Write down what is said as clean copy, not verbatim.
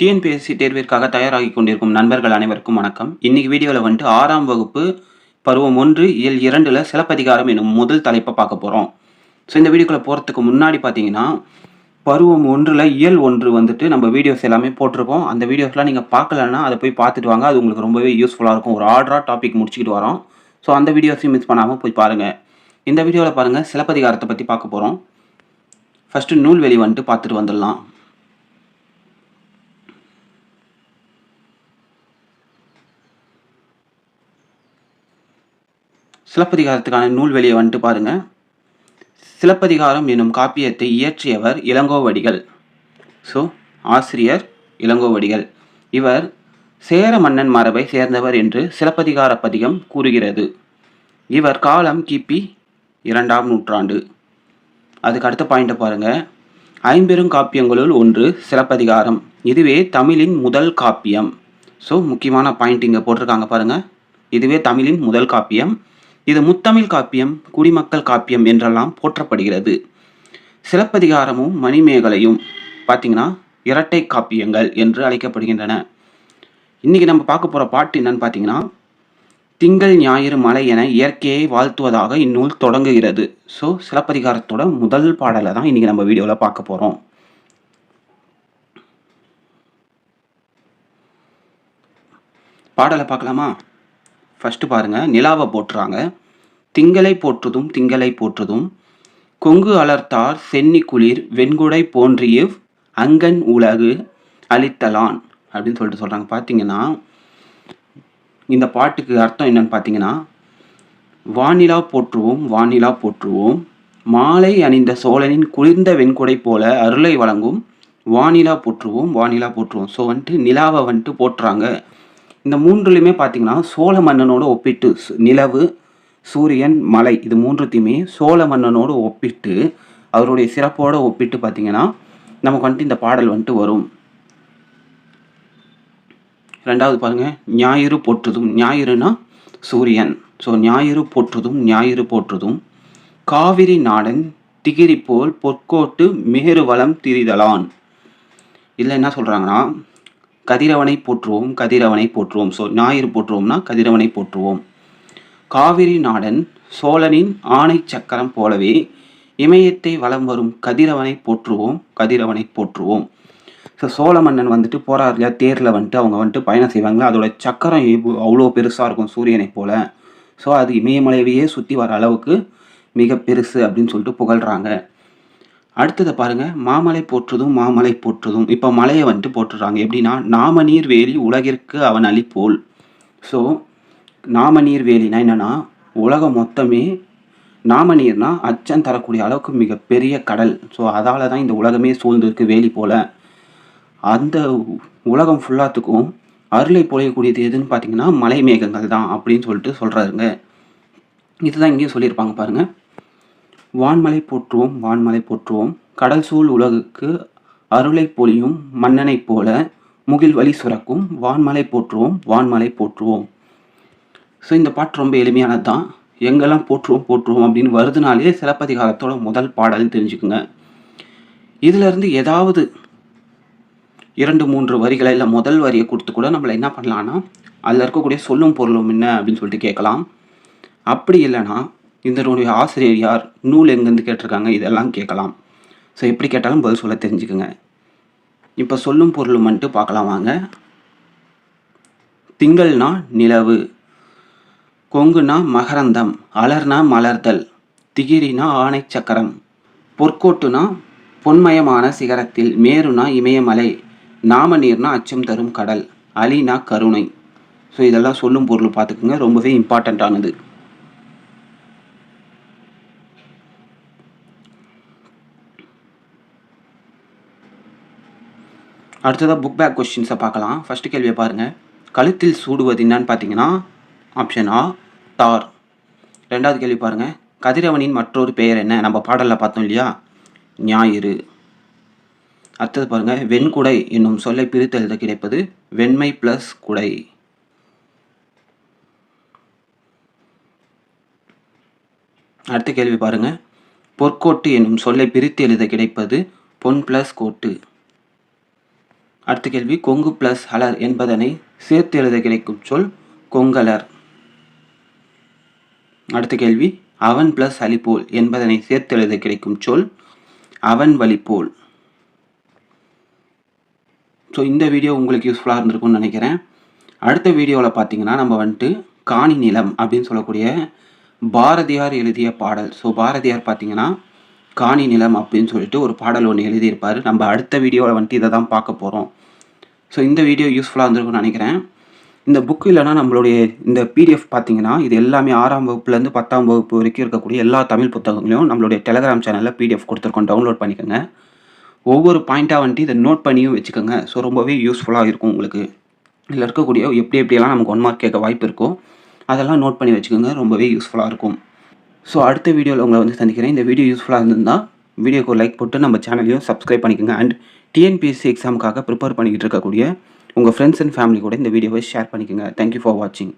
TNPSC தேர்விற்காக தயாராகி கொண்டிருக்கும் நண்பர்கள் அனைவருக்கும் வணக்கம். இன்னைக்கு வீடியோவில் வந்துட்டு 6ஆம் வகுப்பு பருவம் 1 இயல் 2ல் சிலப்பதிகாரம் எனும் முதல் தலைப்பை பார்க்க போகிறோம். ஸோ இந்த வீடியோக்குள்ளே போகிறதுக்கு முன்னாடி பார்த்தீங்கன்னா பருவம் 1ல் இயல் 1 வந்துட்டு நம்ம வீடியோஸ் எல்லாமே போட்டிருக்கோம். அந்த வீடியோஸ்லாம் நீங்கள் பார்க்கலன்னா அதை போய் பார்த்துட்டு வாங்க. அது உங்களுக்கு ரொம்பவே யூஸ்ஃபுல்லாக இருக்கும். ஒரு ஆர்டராக டாபிக் முடிச்சுக்கிட்டு வரோம். ஸோ அந்த வீடியோஸையும் மிஸ் பண்ணாமல் போய் பாருங்கள். இந்த வீடியோவில் பாருங்கள், சிலப்பதிகாரத்தை பற்றி பார்க்க போகிறோம். ஃபஸ்ட்டு நூல்வெளி வந்துட்டு பார்த்துட்டு வந்துடலாம். சிலப்பதிகாரத்துக்கான நூல்வெளியை வந்துட்டு பாருங்க. சிலப்பதிகாரம் எனும் காப்பியத்தை இயற்றியவர் இளங்கோவடிகள். ஸோ ஆசிரியர் இளங்கோவடிகள். இவர் சேர மன்னன் மரபை சேர்ந்தவர் என்று சிலப்பதிகார பதிகம் கூறுகிறது. இவர் காலம் கிபி 2ஆம் நூற்றாண்டு. அதுக்கு அடுத்த பாயிண்ட்டை பாருங்க. ஐம்பெரும் காப்பியங்களுள் ஒன்று சிலப்பதிகாரம். இதுவே தமிழின் முதல் காப்பியம். ஸோ முக்கியமான பாயிண்ட் இங்கே போட்டிருக்காங்க பாருங்க. இதுவே தமிழின் முதல் காப்பியம். இது முத்தமிழ் காப்பியம், குடிமக்கள் காப்பியம் என்றெல்லாம் போற்றப்படுகிறது. சிலப்பதிகாரமும் மணிமேகலையும் பார்த்தீங்கன்னா இரட்டை காப்பியங்கள் என்று அழைக்கப்படுகின்றன. இன்னைக்கு நம்ம பார்க்க போகிற பாட்டு என்னன்னு பார்த்தீங்கன்னா, திங்கள் ஞாயிறு மலை என இயற்கையை வாழ்த்துவதாக இந்நூல் தொடங்குகிறது. ஸோ சிலப்பதிகாரத்தோட முதல் பாடலை தான் இன்னைக்கு நம்ம வீடியோவில் பார்க்க போகிறோம். பாடலை பார்க்கலாமா? ஃபஸ்ட்டு பாருங்கள், நிலாவை போட்டுறாங்க. திங்களை போற்றுதும் திங்களை போற்றுதும் கொங்கு அலர்த்தார் சென்னி குளிர் வெண்குடை போன்றியவ் அங்கன் உலகு அளித்தலான் அப்படின்னு சொல்லிட்டு சொல்கிறாங்க. பார்த்தீங்கன்னா இந்த பாட்டுக்கு அர்த்தம் என்னன்னு பார்த்தீங்கன்னா, வானிலா போற்றுவோம் வானிலா போற்றுவோம், மாலை அணிந்த சோழனின் குளிர்ந்த வெண்குடை போல அருளை வழங்கும் வானிலா போற்றுவோம் வானிலா போற்றுவோம். ஸோ வந்துட்டு நிலாவை வந்துட்டு போட்டுறாங்க. இந்த மூன்றுலையுமே பார்த்தீங்கன்னா சோழ மன்னனோட ஒப்பிட்டு நிலவு, சூரியன், மலை இது மூன்றுத்தையுமே சோழ மன்னனோடு ஒப்பிட்டு அவருடைய சிறப்போடு ஒப்பிட்டு பார்த்தீங்கன்னா நமக்கு வந்துட்டு இந்த பாடல் வந்துட்டு வரும். ரெண்டாவது பாருங்கள், ஞாயிறு போற்றுதும். ஞாயிறுனா சூரியன். ஸோ ஞாயிறு போற்றுதும் ஞாயிறு போற்றுதும் காவிரி நாடன் திகிரி போல் பொற்கோட்டு மேறு வளம் திரிதலான். இதில் என்ன சொல்கிறாங்கன்னா, கதிரவனை போற்றுவோம் கதிரவனை போற்றுவோம். ஸோ ஞாயிறு போற்றுவோம்னா கதிரவனை போற்றுவோம். காவிரி நாடன் சோழனின் ஆணை சக்கரம் போலவே இமயத்தை வலம் வரும் கதிரவனை போற்றுவோம் கதிரவனை போற்றுவோம். ஸோ சோழ மன்னன் வந்துட்டு போறார் இல்லையா, தேரில் வந்துட்டு அவங்க வந்துட்டு பயணம் செய்வாங்களா, அதோட சக்கரம் அவ்வளோ பெருசாக இருக்கும் சூரியனை போல. ஸோ அது இமயமலையவையே சுற்றி வர அளவுக்கு மிக பெருசு அப்படின்னு சொல்லிட்டு புகழ்கிறாங்க. அடுத்ததை பாருங்கள், மாமலை போற்றுதும் மாமலை போற்றுதும். இப்போ மலையை வந்துட்டு போட்டுடுறாங்க. எப்படின்னா, நாமநீர் வேலி உலகிற்கு அவன் அளிப்போல். ஸோ நாமநீர் வேலினா என்னென்னா, உலகம் மொத்தமே நாமநீர்னா அச்சம் தரக்கூடிய அளவுக்கு மிகப்பெரிய கடல். ஸோ அதால் தான் இந்த உலகமே சூழ்ந்திருக்கு வேலி போல். அந்த உலகம் ஃபுல்லாத்துக்கும் அருளை பொழியக்கூடியது எதுன்னு பார்த்தீங்கன்னா மலை மேகங்கள் தான் அப்படின்னு சொல்லிட்டு சொல்கிறாருங்க. இதுதான் இங்கேயும் சொல்லியிருப்பாங்க பாருங்கள். வான்மலை போற்றுவோம் வான்மலை போற்றுவோம், கடல் சூழ் உலகுக்கு அருளை பொழியும் மன்னனைப் போல முகில் வழி சுரக்கும் வான்மலை போற்றுவோம் வான்மலை போற்றுவோம். ஸோ இந்த பாட்டு ரொம்ப எளிமையானது தான். எங்கெல்லாம் போற்றுவோம் போற்றுவோம் அப்படின்னு வருதுனாலே சிலப்பதிகாரத்தோட முதல் பாடல்னு தெரிஞ்சுக்குங்க. இதிலிருந்து ஏதாவது 2-3 வரிகளை இல்லை முதல் வரியை கொடுத்து கூட நம்மளை என்ன பண்ணலான்னா, அதில் இருக்கக்கூடிய சொல்லும் பொருளும் என்ன அப்படின்னு சொல்லிட்டு கேட்கலாம். அப்படி இல்லைன்னா இதனுடைய ஆசிரியர் யார், நூல் எங்கேருந்து கேட்டிருக்காங்க, இதெல்லாம் கேட்கலாம். ஸோ எப்படி கேட்டாலும் பதில் சொல்ல தெரிஞ்சுக்குங்க. இப்போ சொல்லும் பொருளும் வந்துட்டு பார்க்கலாம் வாங்க. திங்கள்னா நிலவு, கொங்குனா மகரந்தம், அலர்னா மலர்தல், திகிரினா ஆணை சக்கரம், பொற்கோட்டுனா பொன்மயமான சிகரத்தில், மேருனா இமயமலை, நாமநீர்னா அச்சம் தரும் கடல், அலினா கருணை. ஸோ இதெல்லாம் சொல்லும் பொருள் பார்த்துக்குங்க, ரொம்பவே இம்பார்ட்டண்ட்டானது. அடுத்ததாக புக் பேக் கொஸ்டின்ஸை பார்க்கலாம். ஃபஸ்ட்டு கேள்வியை பாருங்கள். கழுத்தில் சூடுவது என்னன்னு பார்த்தீங்கன்னா ஆப்ஷன் ஆ தார். ரெண்டாவது கேள்வி பாருங்கள், கதிரவனின் மற்றொரு பெயர் என்ன? நம்ம பாடலில் பார்த்தோம் இல்லையா, ஞாயிறு. அடுத்தது பாருங்கள், வெண்குடை என்னும் சொல்லை பிரித்து எழுத கிடைப்பது வெண்மை ப்ளஸ் குடை. அடுத்த கேள்வி பாருங்கள், பொற்கோட்டு என்னும் சொல்லை பிரித்து எழுத கிடைப்பது பொன் ப்ளஸ் கோட்டு. அடுத்த கேள்வி, கொங்கு பிளஸ் அலர் என்பதனை சேர்த்து எழுத கிடைக்கும் சொல் கொங்கலர். அடுத்த கேள்வி, அவன் பிளஸ் அலிபோல் என்பதனை சேர்த்து எழுத கிடைக்கும் சொல் அவன் வழிபோல். ஸோ இந்த வீடியோ உங்களுக்கு யூஸ்ஃபுல்லாக இருந்திருக்கும்னு நினைக்கிறேன். அடுத்த வீடியோவில் பார்த்தீங்கன்னா நம்ம வந்துட்டு காணி நிலம் அப்படின்னு சொல்லக்கூடிய பாரதியார் எழுதிய பாடல். ஸோ பாரதியார் பார்த்தீங்கன்னா காணி நிலம் அப்படின்னு சொல்லிட்டு ஒரு பாடல் ஒன்று எழுதியிருப்பார். நம்ம அடுத்த வீடியோவில் வந்துட்டு இதை தான் பார்க்க போகிறோம். ஸோ இந்த வீடியோ யூஸ்ஃபுல்லாக இருந்திருக்கும்னு நினைக்கிறேன். இந்த புக்கு இல்லைனா நம்மளுடைய இந்த பிடிஎஃப் பார்த்தீங்கன்னா இது எல்லாமே 6ஆம் வகுப்புலேருந்து 10ஆம் வகுப்பு வரைக்கும் இருக்கக்கூடிய எல்லா தமிழ் புத்தகங்களையும் நம்மளுடைய டெலகிராம் சேனலில் பிடிஎஃப் கொடுத்துருக்கோம். டவுன்லோட் பண்ணிக்கோங்க. ஒவ்வொரு பாயிண்ட்டாக வந்துட்டு இதை நோட் பண்ணியும் வச்சுக்கோங்க. ஸோ ரொம்பவே யூஸ்ஃபுல்லாக இருக்கும் உங்களுக்கு. இதில் இருக்கக்கூடிய எப்படியெல்லாம் நமக்கு 1 மார்க் கேட்க வாய்ப்பு இருக்கோ அதெல்லாம் நோட் பண்ணி வச்சுக்கோங்க. ரொம்பவே யூஸ்ஃபுல்லாக இருக்கும். ஸோ அடுத்த வீடியோவில் உங்களை வந்து சந்திக்கிறேன். இந்த வீடியோ யூஸ்ஃபுல்லாக இருந்திருந்தால் வீடியோக்கு ஒரு லைக் போட்டு நம்ம சேனலையும் சப்ஸ்கிரைப் பண்ணிக்கோங்க. அண்ட் டிஎன்பிஎஸ்சி எக்ஸாமுக்காக ப்ரிப்பேர் பண்ணிக்கிட்டு இருக்கக்கூடிய உங்கள் ஃப்ரெண்ட்ஸ் அண்ட் ஃபேமிலி கூட இந்த வீடியோவை ஷேர் பண்ணிக்கோங்க. தேங்க்யூ ஃபார் வாட்சிங்.